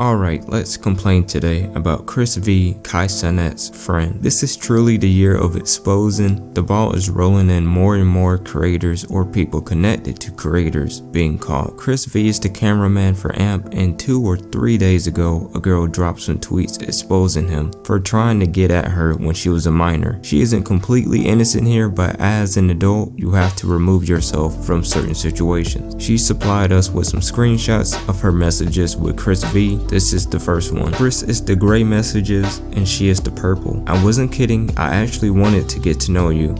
Alright, let's complain today about Chris V, Cenat's friend. This is truly the year of exposing. The ball is rolling in more and more creators or people connected to creators being caught. Chris V is the cameraman for AMP, and 2 or 3 days ago, a girl dropped some tweets exposing him for trying to get at her when she was a minor. She isn't completely innocent here, but as an adult, you have to remove yourself from certain situations. She supplied us with some screenshots of her messages with Chris V. This is the first one. Chris is the gray messages and she is the purple. I wasn't kidding, I actually wanted to get to know you.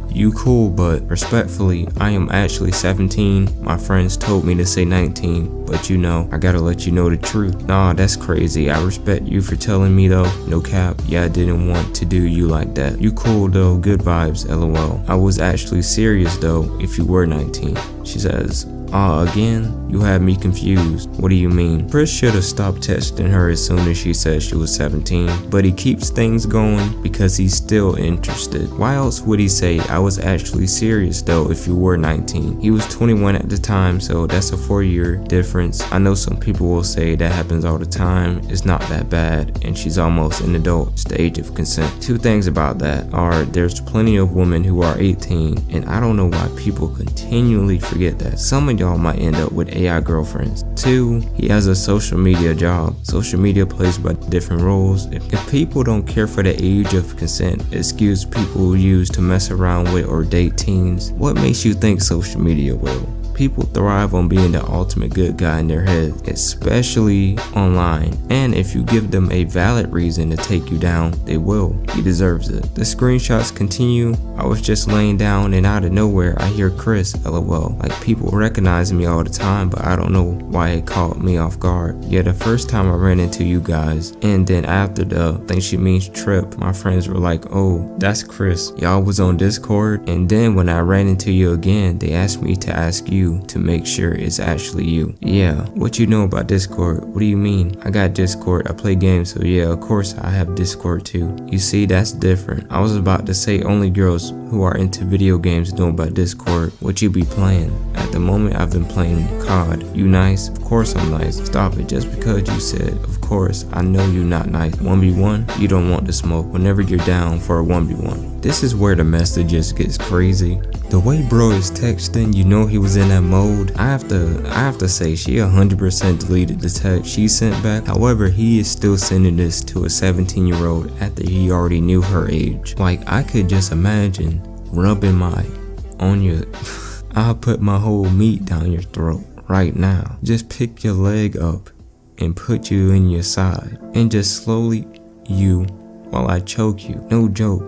You cool, but respectfully, I am actually 17. My friends told me to say 19, but you know, I gotta let you know the truth. Nah, that's crazy. I respect you for telling me though. No cap, yeah, I didn't want to do you like that. You cool though, good vibes, lol. I was actually serious though, if you were 19. She says, again? You had me confused. What do you mean? Chris should have stopped texting her as soon as she said she was 17, but he keeps things going because he's still interested. Why else would he say, I was actually serious though if you were 19? He was 21 at the time, so that's a 4-year difference. I know some people will say that happens all the time. It's not that bad, and she's almost an adult. It's the age of consent. 2 things about that are there's plenty of women who are 18, and I don't know why people continually forget that. Some of y'all might end up with AI girlfriends. 2, he has a social media job. Social media plays by different roles. If people don't care for the age of consent, excuse people use to mess around with or date teens, what makes you think social media will? People thrive on being the ultimate good guy in their head, especially online. And if you give them a valid reason to take you down, they will. He deserves it. The screenshots continue. I was just laying down and out of nowhere I hear Chris, lol. Like people recognize me all the time, but I don't know why it caught me off guard. Yeah, the first time I ran into you guys, and then after the think she means trip, my friends were like, oh, that's Chris. Y'all was on Discord. And then when I ran into you again, they asked me to ask you to make sure it's actually you. Yeah, what you know about Discord? What do you mean? I got Discord, I play games, so yeah, of course I have Discord too. You see, that's different. I was about to say only girls who are into video games know about Discord. What you be playing? At the moment, I've been playing COD. You nice? Of course I'm nice. Stop it, just because you said, of course, I know you not nice. 1v1? You don't want to smoke whenever you're down for a 1v1. This is where the messages gets crazy. The way bro is texting, you know he was in that mode. I have to say she 100% deleted the text she sent back. However, he is still sending this to a 17-year-old after he already knew her age. Like, I could just imagine rubbing on your I'll put my whole meat down your throat right now. Just pick your leg up and put you in your side and just slowly you while I choke you. No joke.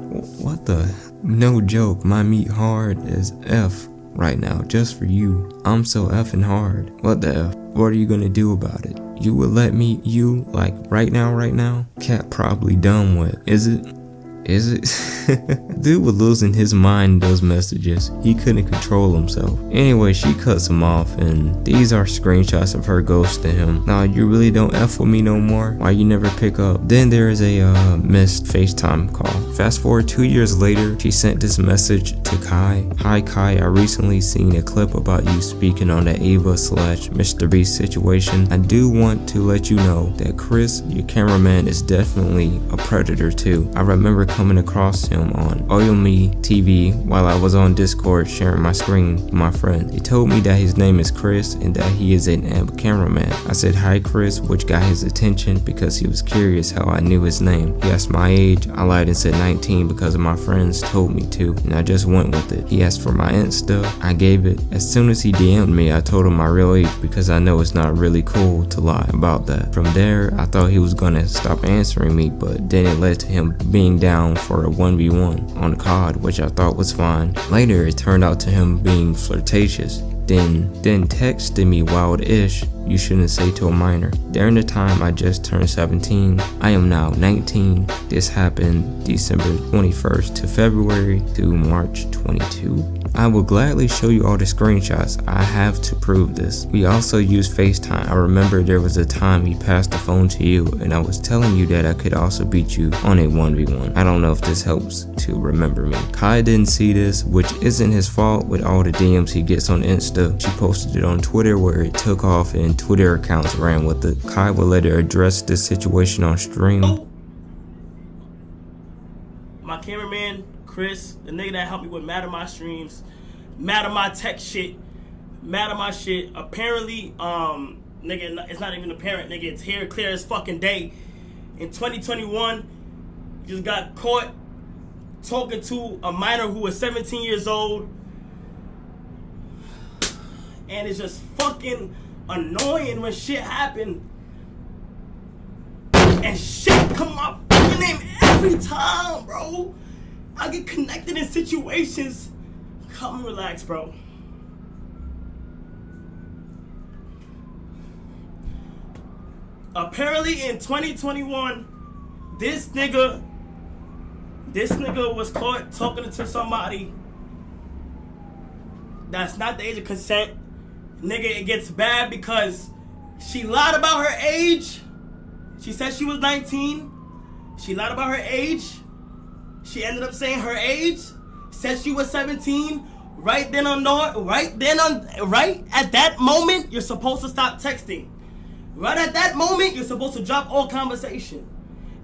What the? No joke, my meat hard as F right now, just for you. I'm so effing hard. What the F? What are you gonna do about it? You would let me, like right now? Cat probably done with. Is it? Dude was losing his mind in those messages. He couldn't control himself. Anyway, she cuts him off, and these are screenshots of her ghosting him. Nah, you really don't F with me no more? Why you never pick up? Then there is a missed FaceTime call. Fast forward 2 years later, she sent this message to Kai. Hi Kai, I recently seen a clip about you speaking on the Ava/Mr. Beast situation. I do want to let you know that Chris, your cameraman, is definitely a predator too. I remember coming across him on Me TV while I was on Discord sharing my screen with my friend. He told me that his name is Chris and that he is an AMP cameraman. I said hi Chris, which got his attention because he was curious how I knew his name. He asked my age. I lied and said 19 because my friends told me to, and I just went with it. He asked for my Insta. I gave it. As soon as he DM'd me, I told him my real age because I know it's not really cool to lie about that. From there, I thought he was gonna stop answering me, but then it led to him being down for a 1v1 on COD, which I thought was fine. Later, it turned out to him being flirtatious. Then texted me wild-ish, you shouldn't say to a minor. During the time I just turned 17, I am now 19. This happened December 21st to February to March 22. I will gladly show you all the screenshots. I have to prove this. We also use FaceTime. I remember there was a time he passed the phone to you and I was telling you that I could also beat you on a 1v1. I don't know if this helps to remember me. Kai didn't see this, which isn't his fault with all the DMs he gets on Insta. She posted it on Twitter where it took off and Twitter accounts ran with it. Kai will let her address this situation on stream. My cameraman, Chris, the nigga that helped me with mad at my streams, mad at my tech shit, mad at my shit. Apparently, nigga, it's not even apparent, nigga, it's here clear as fucking day. In 2021, just got caught talking to a minor who was 17 years old. And it's just fucking annoying when shit happen. And shit come my fucking name every time, bro. I get connected in situations. Come and relax, bro. Apparently in 2021, this nigga was caught talking to somebody that's not the age of consent. Nigga, it gets bad because she lied about her age. She said she was 19. She lied about her age. She ended up saying her age. Said she was 17. Right at that moment, you're supposed to stop texting. Right at that moment, you're supposed to drop all conversation.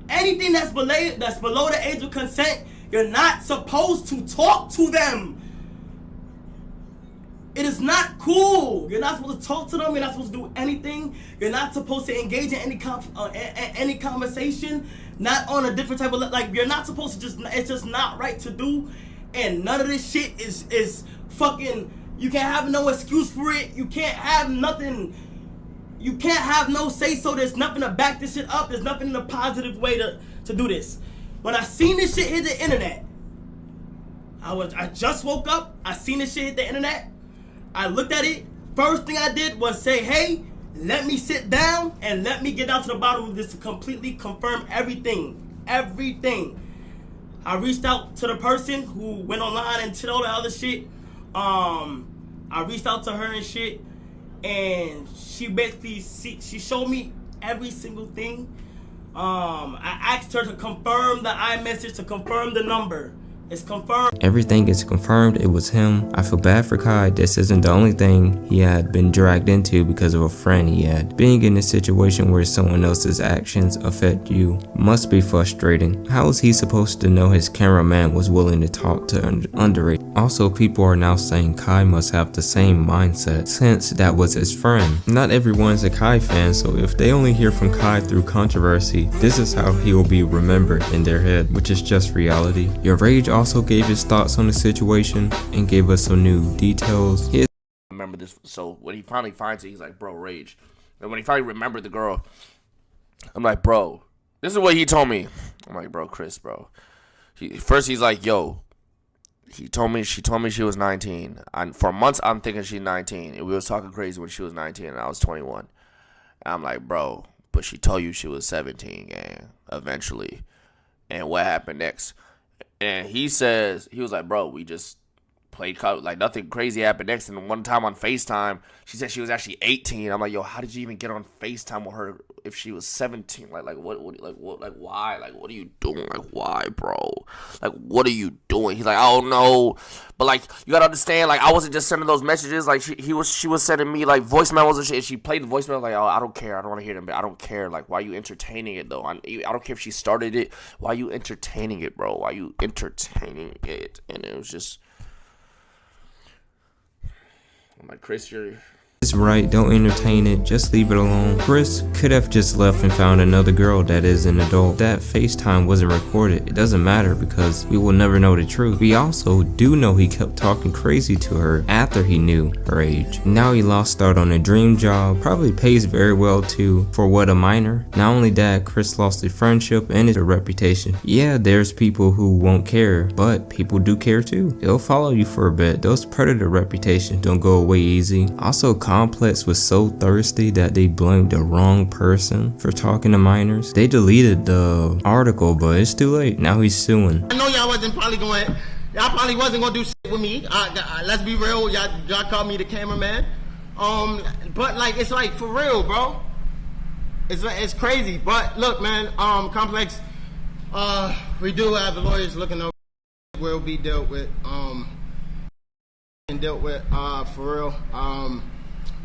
Anything that's below the age of consent, you're not supposed to talk to them. It is not cool. You're not supposed to talk to them. You're not supposed to do anything. You're not supposed to engage in any conversation. Not on a different type of, like, you're not supposed to it's just not right to do. And none of this shit is fucking, you can't have no excuse for it. You can't have nothing. You can't have no say so. There's nothing to back this shit up. There's nothing in a positive way to do this. When I seen this shit hit the internet, I just woke up. I seen this shit hit the internet. I looked at it. First thing I did was say, hey, let me sit down and let me get down to the bottom of this to completely confirm everything. Everything. I reached out to the person who went online and did all the other shit. I reached out to her and shit. And she basically, she showed me every single thing. I asked her to confirm the iMessage, to confirm the number. It's confirmed. Everything is confirmed. It was him. I feel bad for Kai. This isn't the only thing he had been dragged into because of a friend he had. Being in a situation where someone else's actions affect you must be frustrating. How is he supposed to know his cameraman was willing to talk to underage? Also, people are now saying Kai must have the same mindset since that was his friend. Not everyone's a Kai fan, so if they only hear from Kai through controversy, this is how he will be remembered in their head, which is just reality. Your rage also gave his thoughts on the situation and gave us some new details. I remember this. So when he finally finds it, he's like, bro, rage. And when he finally remembered the girl, I'm like, bro, this is what he told me. I'm like, bro, Chris, bro. First he's like, yo, she told me she was 19. For months I'm thinking she's 19. And we was talking crazy when she was 19 and I was 21. And I'm like, bro, but she told you she was 17, gang, eventually. And what happened next? And he says, he was like, bro, we just played, like, nothing crazy happened next. And one time on FaceTime, she said she was actually 18. I'm like, yo, how did you even get on FaceTime with her if she was 17? Like why? Like, what are you doing? Like, why, bro? Like, what are you doing? He's like, I don't know. But, like, you gotta understand, like, I wasn't just sending those messages. Like, she was sending me, like, voice memos and shit. And she played the voice memo, like, oh, I don't care. I don't want to hear them. But I don't care. Like, why are you entertaining it, though? I don't care if she started it. Why are you entertaining it, bro? Why are you entertaining it? And it was just, I'm like, Chris, you're... It's right, don't entertain it, just leave it alone. Chris could have just left and found another girl that is an adult. That FaceTime wasn't recorded. It doesn't matter because we will never know the truth. We also do know he kept talking crazy to her after he knew her age. Now he lost start on a dream job, probably pays very well too for what, a minor. Not only that, Chris lost his friendship and his reputation. Yeah, there's people who won't care, but people do care too. They'll follow you for a bit. Those predator reputations don't go away easy. Also, Complex was so thirsty that they blamed the wrong person for talking to minors. They deleted the article, but it's too late. Now he's suing. I know y'all wasn't probably going, y'all probably wasn't going to do shit with me. Let's be real, y'all call me the cameraman. But like, it's like for real, bro. It's crazy. But look, man, Complex, we do have the lawyers looking over. Will be dealt with, and dealt with, for real.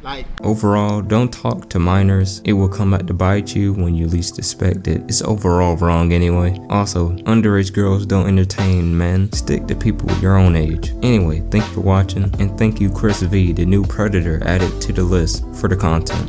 Like, overall, don't talk to minors. It will come back to bite you when you least expect it. It's overall wrong anyway. Also, underage girls don't entertain men. Stick to people your own age. Anyway, thank you for watching, and thank you Chris V, the new predator added to the list for the content.